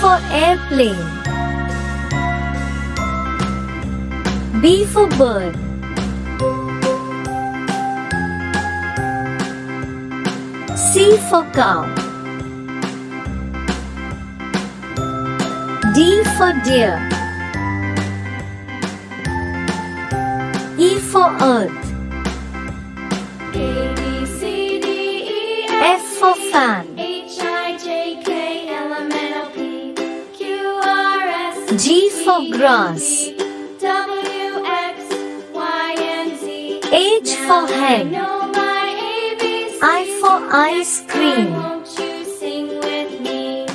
for airplane. B for bird. C for cow. D for deer. E for earth. A, B, C, D, E, F for fan. H, I, J, K, L, M, N, O, P, Q, R, S, G for grass. W, X, Y, and Z. H for I hen. know my ABCs. I for ice cream. Won't you sing with me?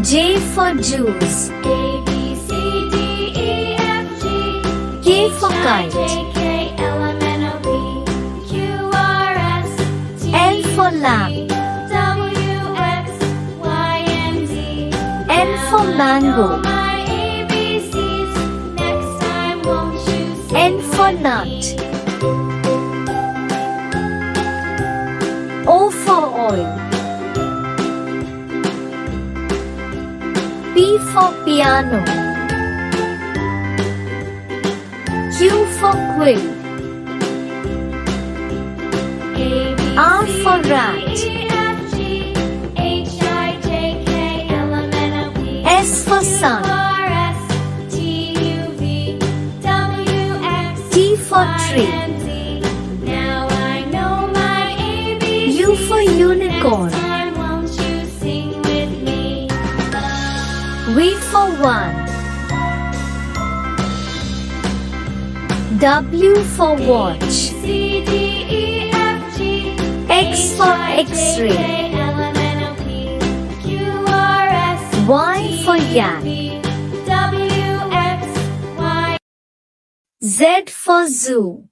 J for juice. A, B, C, D, E, F, G. K for H, I, kite. J, K, L, M, N, O, P, Q, R, S, T, L for U, lamb. V, W, X, Y, and Z. N for mango. My ABCs. Next time, won't you sing N for with nut. me? O for oil. P for piano. Q for quill. A, B, R C, for D, rat. E, F, G, H, I, J, K, L, M, N, O, P, S for Q, sun. R, S, T, U, V, W, X, T for Y, tree. and Z. Now I know my ABCs. U for unicorn. Next time, won't you sing with me? V for one. W for watch. C, D, E, F, G, X for X-ray. K, L, M, N, O, P, Q, R, S, Y for yak. V, W, X, Y. Z for zoo.